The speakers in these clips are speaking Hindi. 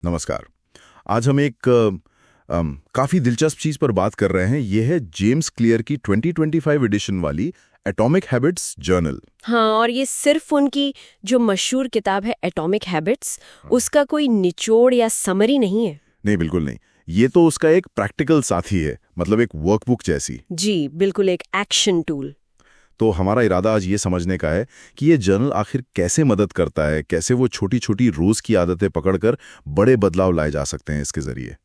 नमस्कार। आज हम एक काफ़ी दिलचस्प चीज़ पर बात कर रहे हैं। ये है जेम्स क्लियर की 2025 एडिशन वाली एटॉमिक हैबिट्स जर्नल। हाँ, और ये सिर्फ उनकी जो मशहूर किताब है एटॉमिक हैबिट्स, उसका कोई निचोड़ या समरी नहीं है। नहीं, बिल्कुल नहीं। ये तो उसका एक प्रैक्टिकल साथी है, मतलब एक वर्कबुक जैसी। जी बिल्कुल, एक एक्शन टूल। तो हमारा इरादा आज ये समझने का है कि ये जर्नल आखिर कैसे मदद करता है, कैसे वो छोटी छोटी रोज़ की आदतें पकड़कर बड़े बदलाव लाए जा सकते हैं इसके ज़रिए।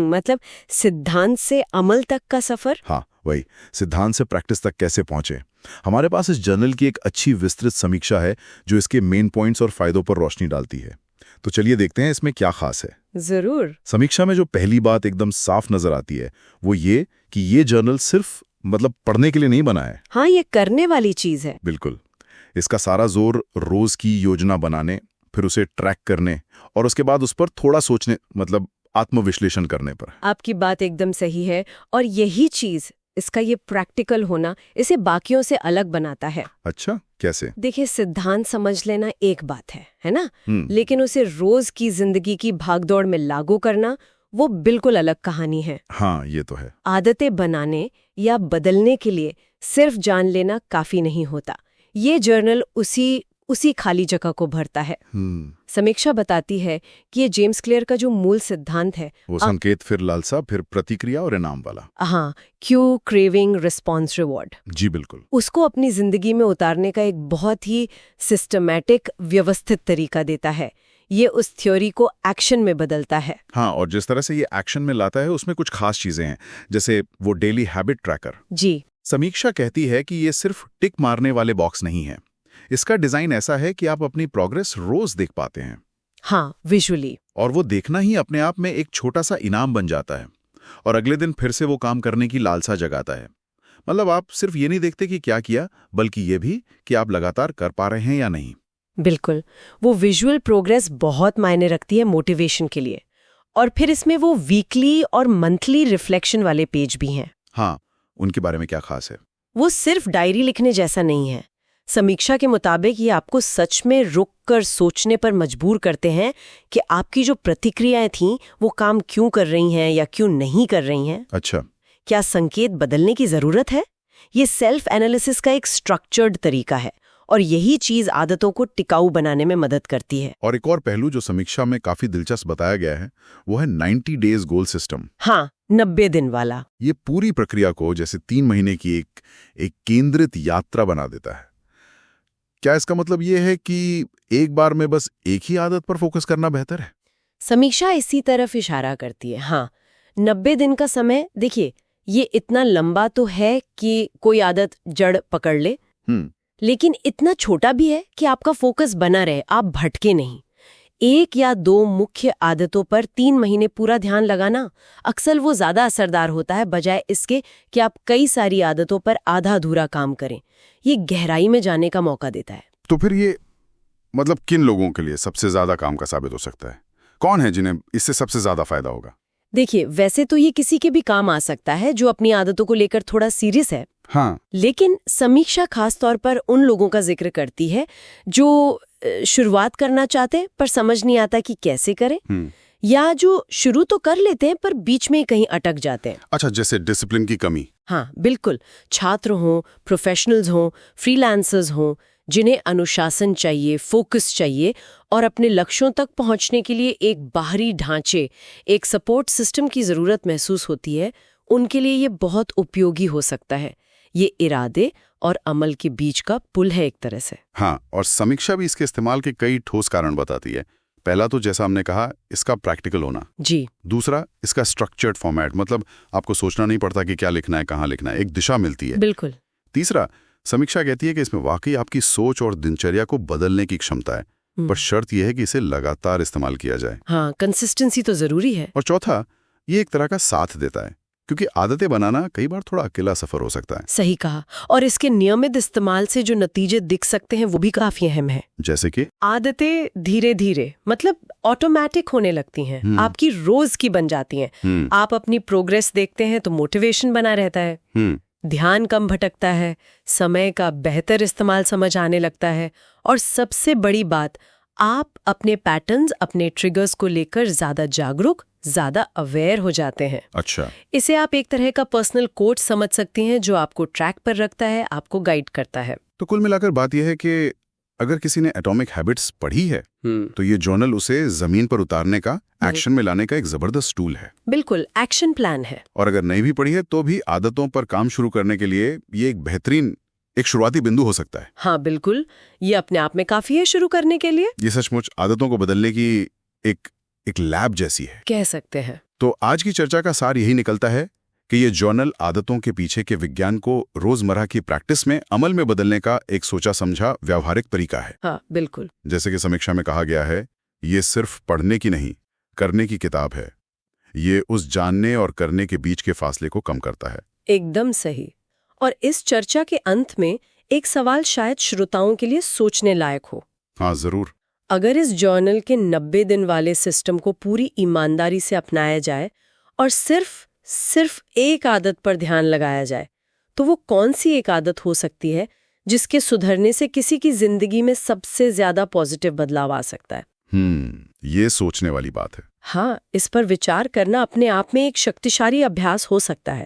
मतलब सिद्धांत से अमल तक का सफर। हाँ, वही, सिद्धांत से प्रैक्टिस तक कैसे पहुंचे। हमारे पास इस जर्नल की एक अच्छी विस्तृत समीक्षा है जो इसके मेन पॉइंट्स और फायदों पर रोशनी डालती है। तो चलिए देखते हैं इसमें क्या खास है। जरूर। समीक्षा में जो पहली बात एकदम साफ नजर आती है वो ये कि ये जर्नल सिर्फ पढ़ने के लिए नहीं बना है। हाँ, ये करने वाली चीज है। बिल्कुल। इसका सारा जोर रोज की योजना बनाने, फिर उसे ट्रैक करने और उसके बाद उस पर थोड़ा सोचने, आत्मविश्लेषण करने पर। आपकी बात एकदम सही है, और यही चीज, इसका ये प्रैक्टिकल होना इसे बाकियों से अलग बनाता है। अच्छा, कैसे? देखिए, सिद्धांत समझ लेना एक बात है ना? लेकिन उसे रोज की जिंदगी की भागदौड़ में लागू करना, वो बिल्कुल अलग कहानी है। हाँ, ये तो है। आदतें बनाने या बदलने के लिए सिर्फ जान लेना काफी नहीं होता। ये जर्नल उसी खाली जगह को भरता है। समीक्षा बताती है कि ये जेम्स क्लियर का जो मूल सिद्धांत है, वो संकेत, फिर लालसा, फिर प्रतिक्रिया और इनाम वाला। हाँ, क्यू, क्रेविंग, रिस्पॉन्स, रिवॉर्ड, जी बिल्कुल। उसको अपनी जिंदगी में उतारने का एक बहुत ही सिस्टमैटिक, व्यवस्थित तरीका देता है। ये उस थ्योरी को एक्शन में बदलता है। हाँ, और जिस तरह से ये एक्शन में लाता है उसमें कुछ खास चीजें हैं, जैसे वो डेली हैबिट ट्रैकर। जी। समीक्षा कहती है कि ये सिर्फ टिक मारने वाले बॉक्स नहीं है। इसका डिजाइन ऐसा है कि आप अपनी प्रोग्रेस रोज देख पाते हैं। हाँ, विजुअली। और वो देखना ही अपने आप में एक छोटा सा इनाम बन जाता है और अगले दिन फिर से वो काम करने की लालसा जगाता है। आप सिर्फ ये नहीं देखते कि क्या किया, बल्कि ये भी कि आप लगातार कर पा रहे हैं या नहीं। बिल्कुल, वो विजुअल प्रोग्रेस बहुत मायने रखती है मोटिवेशन के लिए। और फिर इसमें वो वीकली और मंथली रिफ्लेक्शन वाले पेज भी हैं। हाँ, उनके बारे में क्या खास है? वो सिर्फ डायरी लिखने जैसा नहीं है। समीक्षा के मुताबिक ये आपको सच में रुक कर सोचने पर मजबूर करते हैं कि आपकी जो प्रतिक्रियाएं थीं वो काम क्यों कर रही हैं या क्यों नहीं कर रही हैं। अच्छा। क्या संकेत बदलने की जरूरत है? ये सेल्फ एनालिसिस का एक स्ट्रक्चर्ड तरीका है, और यही चीज आदतों को टिकाऊ बनाने में मदद करती है। और एक और पहलू जो समीक्षा में काफी दिलचस्प बताया गया है वो है 90 डेज गोल सिस्टम। हाँ, 90 दिन वाला। ये पूरी प्रक्रिया को जैसे 3 महीने की एक केंद्रित यात्रा बना देता है। क्या इसका मतलब ये है कि एक बार में बस एक ही आदत पर फोकस करना बेहतर है? समीक्षा इसी तरफ इशारा करती है। हाँ, 90 दिन का समय, देखिए, ये इतना लंबा तो है कि कोई आदत जड़ पकड़ ले, लेकिन इतना छोटा भी है कि आपका फोकस बना रहे, आप भटके नहीं। 1 या 2 मुख्य आदतों पर 3 महीने पूरा ध्यान लगाना अक्सर वो ज्यादा असरदार होता है, बजाय इसके कि आप कई सारी आदतों पर आधा अधूरा काम करें। ये गहराई में जाने का मौका देता है। तो फिर ये किन लोगों के लिए सबसे ज्यादा काम का साबित हो सकता है? कौन है जिन्हें इससे सबसे ज्यादा फायदा होगा? देखिए, वैसे तो ये किसी के भी काम आ सकता है जो अपनी आदतों को लेकर थोड़ा सीरियस है। हाँ। लेकिन समीक्षा खास तौर पर उन लोगों का जिक्र करती है जो शुरुआत करना चाहते हैं पर समझ नहीं आता कि कैसे करें, या जो शुरू तो कर लेते हैं पर बीच में कहीं अटक जाते हैं। अच्छा, जैसे डिसिप्लिन की कमी। हाँ बिल्कुल, छात्र हों, प्रोफेशनल्स हों, फ्रीलांसर्स हों, जिन्हें अनुशासन चाहिए, फोकस चाहिए और अपने लक्ष्यों तक पहुंचने के लिए एक बाहरी ढांचे, एक सपोर्ट सिस्टम की जरूरत महसूस होती है, उनके लिए ये बहुत उपयोगी हो सकता है। ये इरादे और अमल के बीच का पुल है एक तरह से। हाँ, और समीक्षा भी इसके इस्तेमाल के कई ठोस कारण बताती है। पहला तो जैसा हमने कहा, इसका प्रैक्टिकल होना। जी। दूसरा, इसका स्ट्रक्चर्ड फॉर्मेट, आपको सोचना नहीं पड़ता कि क्या लिखना है, कहाँ लिखना है, एक दिशा मिलती है। बिल्कुल। तीसरा, समीक्षा कहती है कि इसमें वाकई आपकी सोच और दिनचर्या को बदलने की क्षमता है, पर शर्त यह है कि इसे लगातार इस्तेमाल किया जाए। हाँ, कंसिस्टेंसी तो जरूरी है। और चौथा, ये एक तरह का साथ देता है, क्योंकि आदतें बनाना कई बार थोड़ा अकेला सफर हो सकता है। सही कहा। और इसके नियमित इस्तेमाल से जो नतीजे दिख सकते हैं वो भी काफी अहम है। जैसे कि आदतें धीरे धीरे ऑटोमेटिक होने लगती हैं, आपकी रोज की बन जाती हैं। आप अपनी प्रोग्रेस देखते हैं तो मोटिवेशन बना रहता है, ध्यान कम भटकता है, समय का बेहतर इस्तेमाल समझ आने लगता है, और सबसे बड़ी बात, आप अपने पैटर्न्स, अपने ट्रिगर्स को लेकर ज्यादा जागरूक, ज्यादा अवेयर हो जाते हैं। अच्छा। इसे आप एक तरह का पर्सनल कोच समझ सकती हैं जो आपको ट्रैक पर रखता है, आपको गाइड करता है। तो कुल मिलाकर बात यह है कि अगर किसी ने एटॉमिक हैबिट्स पढ़ी है तो ये जर्नल उसे जमीन पर उतारने का, एक्शन में लाने का एक जबरदस्त टूल है। बिल्कुल, एक्शन प्लान है। और अगर नहीं भी पढ़ी है तो भी आदतों पर काम शुरू करने के लिए ये एक बेहतरीन, एक शुरुआती बिंदु हो सकता है। हाँ बिल्कुल, ये अपने आप में काफी है शुरू करने के लिए। ये सचमुच आदतों को बदलने की एक लैब जैसी है, कह सकते हैं। तो आज की चर्चा का सार यही निकलता है कि ये जर्नल आदतों के पीछे के विज्ञान को रोजमर्रा की प्रैक्टिस में, अमल में बदलने का एक सोचा समझा व्यावहारिक तरीका है। हाँ बिल्कुल। जैसे कि समीक्षा में कहा गया है, ये सिर्फ पढ़ने की नहीं, करने की किताब है। ये उस जानने और करने के बीच के फासले को कम करता है। एकदम सही। और इस चर्चा के अंत में एक सवाल शायद श्रोताओं के लिए सोचने लायक हो। हाँ जरूर। अगर इस जर्नल के 90 दिन वाले सिस्टम को पूरी ईमानदारी से अपनाया जाए और सिर्फ एक आदत पर ध्यान लगाया जाए, तो वो कौन सी एक आदत हो सकती है जिसके सुधरने से किसी की जिंदगी में सबसे ज्यादा पॉजिटिव बदलाव आ सकता है? ये सोचने वाली बात है। हाँ, इस पर विचार करना अपने आप में एक शक्तिशाली अभ्यास हो सकता है।